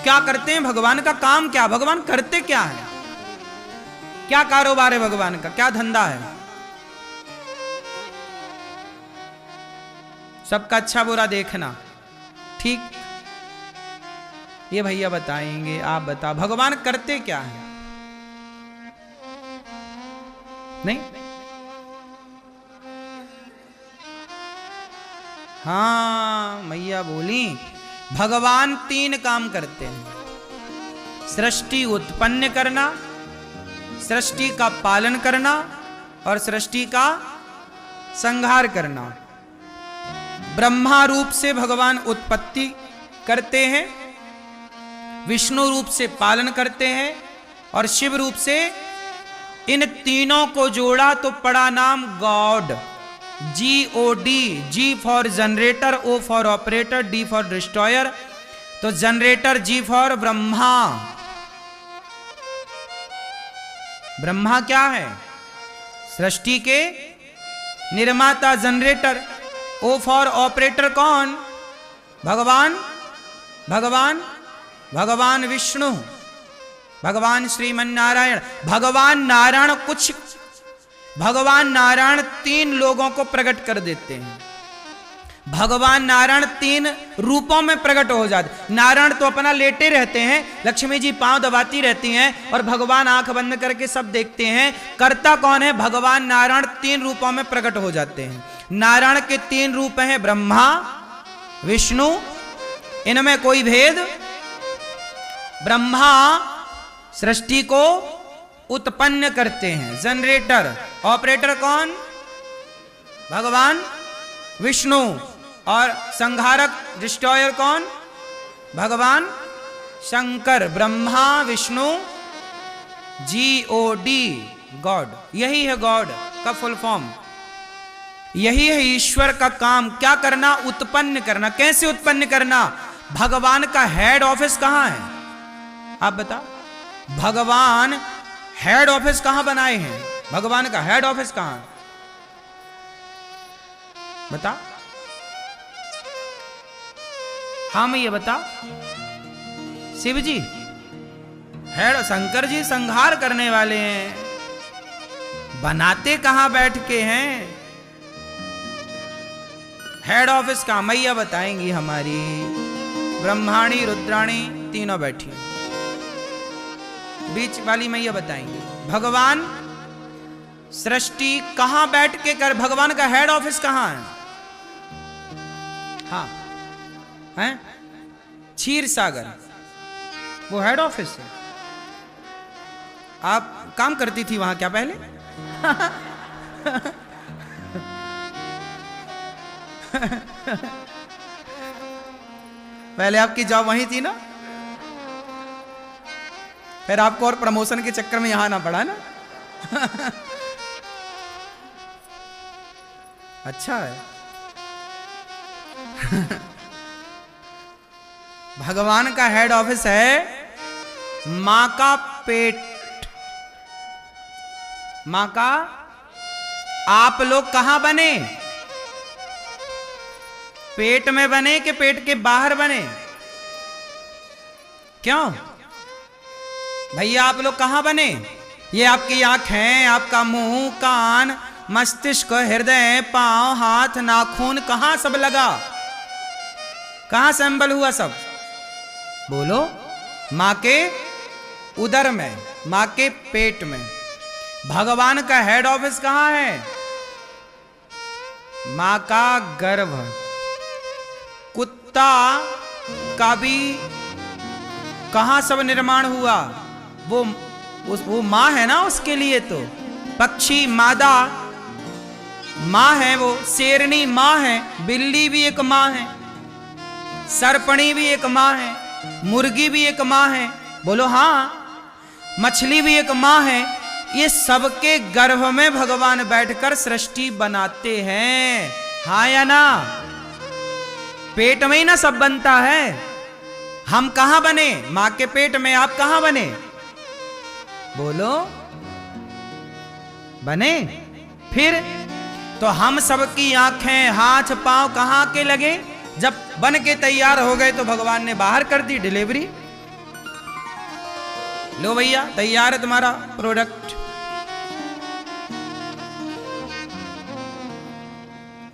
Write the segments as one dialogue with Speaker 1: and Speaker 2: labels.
Speaker 1: क्या करते हैं, भगवान का काम क्या, भगवान करते क्या है, क्या कारोबार है भगवान का, क्या धंधा है। सबका अच्छा बुरा देखना, ठीक, ये भैया बताएंगे। आप बता भगवान करते क्या है? नहीं, हाँ मैया बोली भगवान 3 काम करते हैं, सृष्टि उत्पन्न करना, सृष्टि का पालन करना और सृष्टि का संहार करना। ब्रह्मा रूप से भगवान उत्पत्ति करते हैं, विष्णु रूप से पालन करते हैं और शिव रूप से। इन तीनों को जोड़ा तो पड़ा नाम God. GOD, G for generator, O for operator, D for destroyer. तो generator G for Brahma. Brahma क्या है? सृष्टि के निर्माता, जनरेटर। O फॉर ऑपरेटर कौन? भगवान, भगवान, भगवान विष्णु, भगवान श्रीमन नारायण। भगवान नारायण कुछ, भगवान नारायण 3 लोगों को प्रकट कर देते हैं। भगवान नारायण 3 रूपों में प्रकट हो जाते। नारायण तो अपना लेटे रहते हैं, लक्ष्मी जी पांव दबाती रहती हैं और भगवान आंख बंद करके सब देखते हैं। करता कौन है? भगवान नारायण 3 रूपों में प्रकट हो जाते हैं। नारायण के 3 रूप हैं, ब्रह्मा, विष्णु, इनमें कोई भेद। ब्रह्मा सृष्टि को उत्पन्न करते हैं, जनरेटर। ऑपरेटर कौन? भगवान विष्णु। और संहारक, डिस्ट्रॉयर कौन? भगवान शंकर। Brahma Vishnu, GOD, God. यही है गॉड का फुल फॉर्म, यही है ईश्वर का काम। क्या करना? उत्पन्न करना। कैसे उत्पन्न करना? भगवान का हेड ऑफिस कहां है? आप बता, भगवान हेड ऑफिस कहां बनाए हैं? भगवान का हेड ऑफिस कहां है? बता। हाँ मैं ये बता। शिव जी हेड, शंकर जी संहार करने वाले हैं, बनाते कहां बैठ के हैं? हेड ऑफिस का मैया बताएंगी हमारी। ब्रह्माणी रुद्राणी तीनों बैठी, बीच वाली मैया बताएंगे भगवान सृष्टि कहां बैठ के कर। भगवान का हेड ऑफिस कहां है? हाँ है क्षीर सागर, वो हेड ऑफिस है। आप काम करती थी वहां क्या पहले? पहले आपकी जॉब वहीं थी ना, फिर आपको और प्रमोशन के चक्कर में यहां आना पड़ा ना। अच्छा है। भगवान का हेड ऑफिस है मां का पेट। मां का, आप लोग कहां बने? पेट में बने कि पेट के बाहर बने? क्यों भैया आप लोग कहां बने? ये आपकी आंखें, आपका मुंह, कान, मस्तिष्क, हृदय, पांव, हाथ, नाखून, कहां सब लगा? कहां असेंबल हुआ सब? बोलो। मां के उदर में, मां के पेट में। भगवान का हेड ऑफिस कहां है? मां का गर्भ। कुत्ता का भी कहां सब निर्माण हुआ? वो मां है ना उसके लिए। तो पक्षी मादा मां है, वो शेरनी मां है, बिल्ली भी एक मां है, सरपणी भी एक मां है, मुर्गी भी एक मां है। बोलो हाँ। मछली भी एक मां है। ये सबके गर्भ में भगवान बैठकर सृष्टि बनाते हैं, हाँ या ना? पेट में ही ना सब बनता है। हम कहां बने? मां के पेट में। आप कहां बने? बोलो। बने। फिर तो हम सबकी आंखें, हाथ, पांव कहां के लगे? जब बन के तैयार हो गए तो भगवान ने बाहर कर दी डिलीवरी। लो भैया तैयार है तुम्हारा प्रोडक्ट।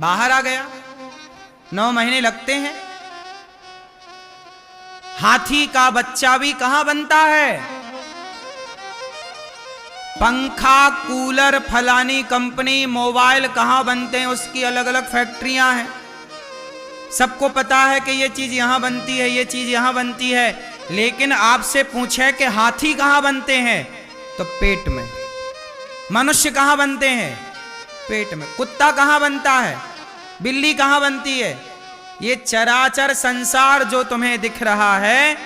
Speaker 1: बाहर आ गया, 9 महीने लगते हैं। हाथी का बच्चा भी कहां बनता है? पंखा, कूलर, फलानी कंपनी, मोबाइल कहां बनते हैं, उसकी अलग अलग फैक्ट्रियां हैं। सबको पता है कि ये चीज यहां बनती है, ये चीज यहां बनती है। लेकिन आपसे पूछे कि हाथी कहां बनते हैं, तो पेट में। मनुष्य कहां बनते हैं? पेट में। कुत्ता कहां बनता है? बिल्ली कहां बनती है? ये चराचर संसार जो तुम्हें दिख रहा है,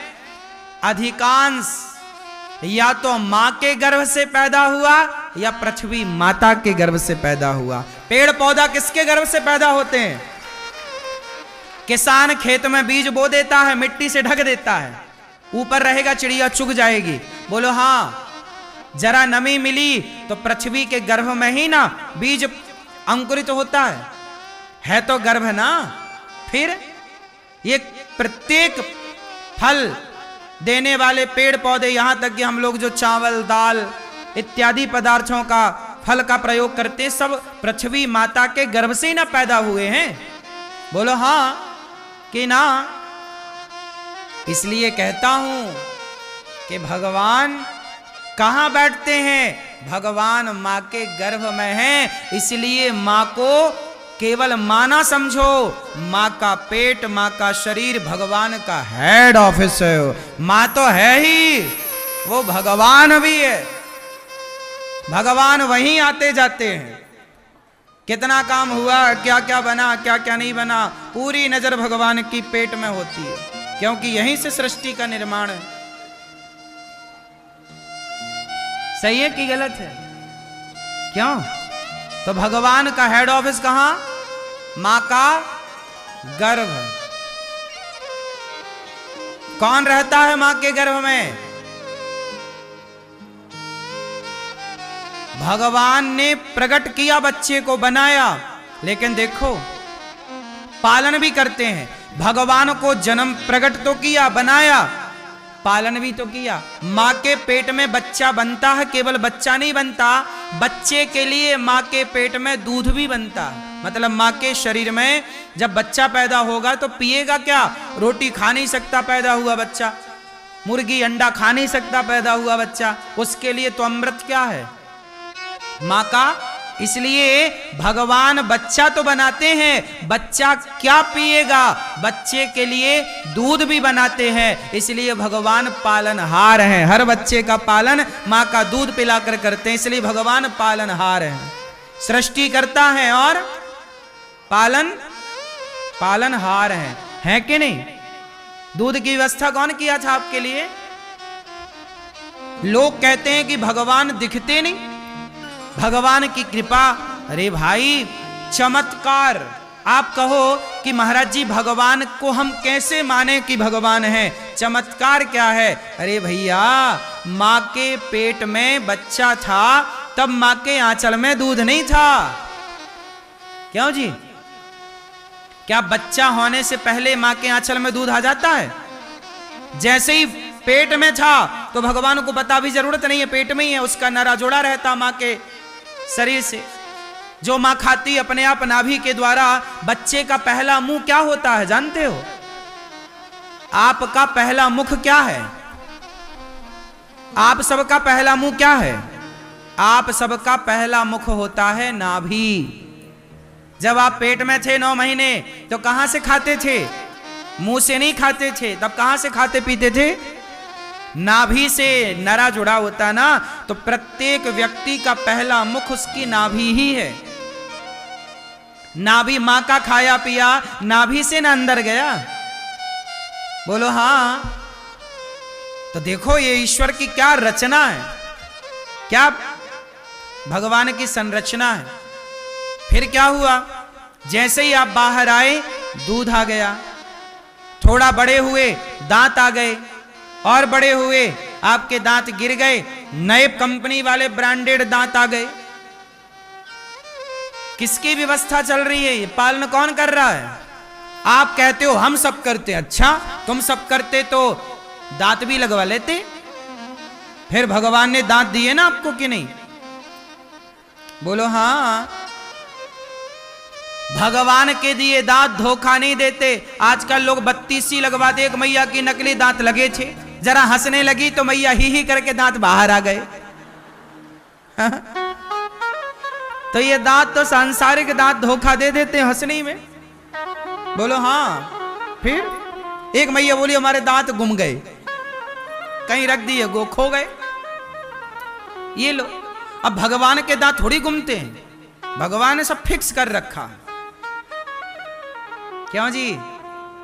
Speaker 1: अधिकांश या तो मां के गर्भ से पैदा हुआ या पृथ्वी माता के गर्भ से पैदा हुआ। पेड़ पौधा किसके गर्भ से पैदा होते हैं? किसान खेत में बीज बो देता है, मिट्टी से ढक देता है, ऊपर रहेगा, चिड़िया चुग जाएगी। बोलो हाँ, जरा नमी मिली तो पृथ्वी के गर्भ में ही ना बीज अंकुरित होता है तो गर्भ ना। फिर ये प्रत्येक फल देने वाले पेड़ पौधे, यहां तक कि हम लोग जो चावल दाल इत्यादि पदार्थों का फल का प्रयोग करते हैं, सब पृथ्वी माता के गर्भ से ही ना पैदा हुए हैं। बोलो हाँ कि ना। इसलिए कहता हूं कि भगवान कहां बैठते हैं? भगवान मां के गर्भ में हैं। इसलिए मां को केवल मां ना समझो, मां का पेट, मां का शरीर भगवान का हेड ऑफिस है। मां तो है ही, वो भगवान भी है। भगवान वहीं आते जाते हैं। कितना काम हुआ, क्या क्या बना, क्या क्या नहीं बना, पूरी नजर भगवान की पेट में होती है, क्योंकि यहीं से सृष्टि का निर्माण है। सही है कि गलत है? क्यों? तो भगवान का हेड ऑफिस कहां? मां का गर्भ। कौन रहता है मां के गर्भ में? भगवान ने प्रकट किया, बच्चे को बनाया, लेकिन देखो पालन भी करते हैं। भगवान को जन्म प्रकट तो किया, बनाया, पालन भी तो किया। मां के पेट में बच्चा बनता है, केवल बच्चा नहीं बनता, बच्चे के लिए मां के पेट में दूध भी बनता है। मतलब मां के शरीर में जब बच्चा पैदा होगा तो पिएगा क्या? रोटी खा नहीं सकता पैदा हुआ बच्चा, मुर्गी अंडा खा नहीं सकता पैदा हुआ बच्चा, उसके लिए तो अमृत क्या है? मां का। इसलिए भगवान बच्चा तो बनाते हैं, बच्चा क्या पिएगा? बच्चे के लिए दूध भी बनाते हैं। इसलिए भगवान पालनहार हैं। हर बच्चे का पालन मां का दूध पिलाकर करते हैं। इसलिए भगवान पालनहार हैं। सृष्टि करता है और पालनहार है कि नहीं? दूध की व्यवस्था कौन किया था आपके लिए? लोग कहते हैं कि भगवान दिखते नहीं, भगवान की कृपा। अरे भाई, चमत्कार। आप कहो कि महाराज जी भगवान को हम कैसे माने कि भगवान है? चमत्कार क्या है? अरे भैया, मां के पेट में बच्चा था, तब मां के आंचल में दूध नहीं था। क्यों जी? क्या बच्चा होने से पहले मां के आंचल में दूध आ जाता है? जैसे ही पेट में था तो भगवान को पता भी जरूरत नहीं है, पेट में ही है, उसका नरा जोड़ा रहता मां के शरीर से। जो मां खाती अपने आप नाभि के द्वारा। बच्चे का पहला मुंह क्या होता है जानते हो? आपका पहला मुख क्या है? आप सबका पहला मुंह क्या है? आप सबका पहला मुख होता है नाभि। जब आप पेट में थे 9 महीने तो कहां से खाते थे? मुंह से नहीं खाते थे। तब कहां से खाते पीते थे? नाभि से। नरा जुड़ा होता ना, तो प्रत्येक व्यक्ति का पहला मुख उसकी नाभि ही है। नाभि मां का खाया पिया नाभि से ना अंदर गया। बोलो हाँ। तो देखो ये ईश्वर की क्या रचना है, क्या भगवान की संरचना है। फिर क्या हुआ? जैसे ही आप बाहर आए दूध आ गया, थोड़ा बड़े हुए दांत आ गए, और बड़े हुए आपके दांत गिर गए, नए कंपनी वाले ब्रांडेड दांत आ गए। किसकी व्यवस्था चल रही है? ये पालन कौन कर रहा है? आप कहते हो हम सब करते। अच्छा, तुम सब करते तो दांत भी लगवा लेते। फिर भगवान ने दांत दिए ना आपको कि नहीं? बोलो हाँ। भगवान के दिए दांत धोखा नहीं देते। आजकल लोग 32 लगवाते। एक मैया की नकली दांत लगे थे, जरा हंसने लगी तो मैया ही करके दांत बाहर आ गए। तो ये दांत तो सांसारिक दांत धोखा दे देते हैं हंसने में। बोलो हाँ। फिर एक मैया बोली हमारे दांत गुम गए, कहीं रख दिए, गो खो गए। ये लो, अब भगवान के दांत थोड़ी गुमते हैं, भगवान ने सब फिक्स कर रखा। क्यों जी?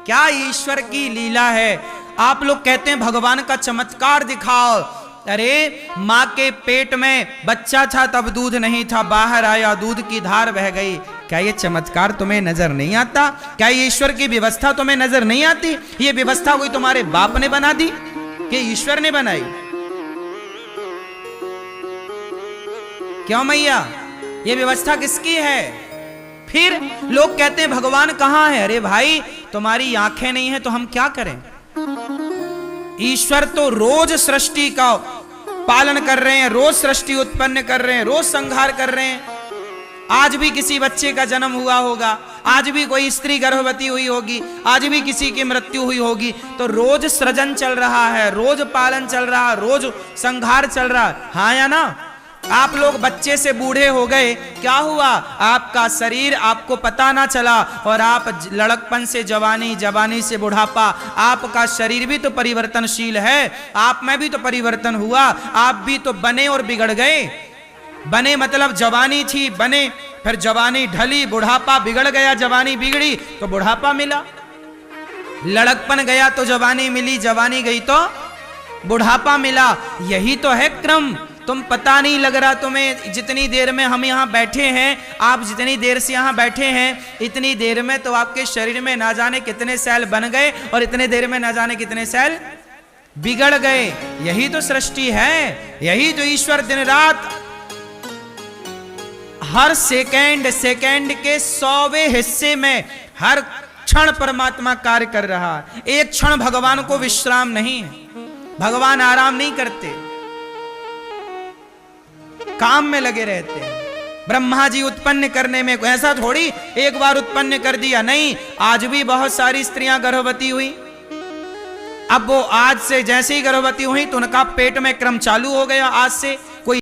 Speaker 1: क्या ईश्वर की लीला है। आप लोग कहते हैं भगवान का चमत्कार दिखाओ। अरे मां के पेट में बच्चा था तब दूध नहीं था, बाहर आया दूध की धार बह गई। क्या ये चमत्कार तुम्हें नजर नहीं आता? क्या ये ईश्वर की व्यवस्था तुम्हें नजर नहीं आती? ये व्यवस्था कोई तुम्हारे बाप ने बना दी कि ईश्वर ने बनाई? क्यों मैया, ये व्यवस्था किसकी है? फिर लोग कहते हैं भगवान कहां है। अरे भाई, तुम्हारी आंखें नहीं है तो हम क्या करें? ईश्वर तो रोज सृष्टि का पालन कर रहे हैं, रोज सृष्टि उत्पन्न कर रहे हैं, रोज संहार कर रहे हैं। आज भी किसी बच्चे का जन्म हुआ होगा, आज भी कोई स्त्री गर्भवती हुई होगी, आज भी किसी की मृत्यु हुई होगी। तो रोज सृजन चल रहा है, रोज पालन चल रहा है, रोज संहार चल रहा है। हाँ या ना? आप लोग बच्चे से बूढ़े हो गए, क्या हुआ? आपका शरीर आपको पता ना चला, और आप लड़कपन से जवानी, जवानी से बुढ़ापा। आपका शरीर भी तो परिवर्तनशील है, आप में भी तो परिवर्तन हुआ। आप भी तो बने और बिगड़ गए। बने मतलब जवानी थी, बने, फिर जवानी ढली, बुढ़ापा बिगड़ गया, जवानी बिगड़ी तो बुढ़ापा मिला। लड़कपन गया तो जवानी मिली, जवानी गई तो बुढ़ापा मिला। यही तो है क्रम। तुम पता नहीं लग रहा तुम्हें, जितनी देर में हम यहाँ बैठे हैं, आप जितनी देर से यहाँ बैठे हैं, इतनी देर में तो आपके शरीर में ना जाने कितने सेल बन गए, और इतने देर में ना जाने कितने सेल बिगड़ गए। यही तो सृष्टि है, यही तो ईश्वर दिन रात हर सेकंड सेकंड के 100वें हिस्से में हर क्षण परमात्मा कार्य कर रहा है। एक क्षण भगवान को विश्राम नहीं है, भगवान आराम नहीं करते, काम में लगे रहते हैं। ब्रह्मा जी उत्पन्न करने में ऐसा थोड़ी एक बार उत्पन्न कर दिया, नहीं। आज भी बहुत सारी स्त्रियां गर्भवती हुई। अब वो आज से जैसे ही गर्भवती हुई तो उनका पेट में क्रम चालू हो गया। आज से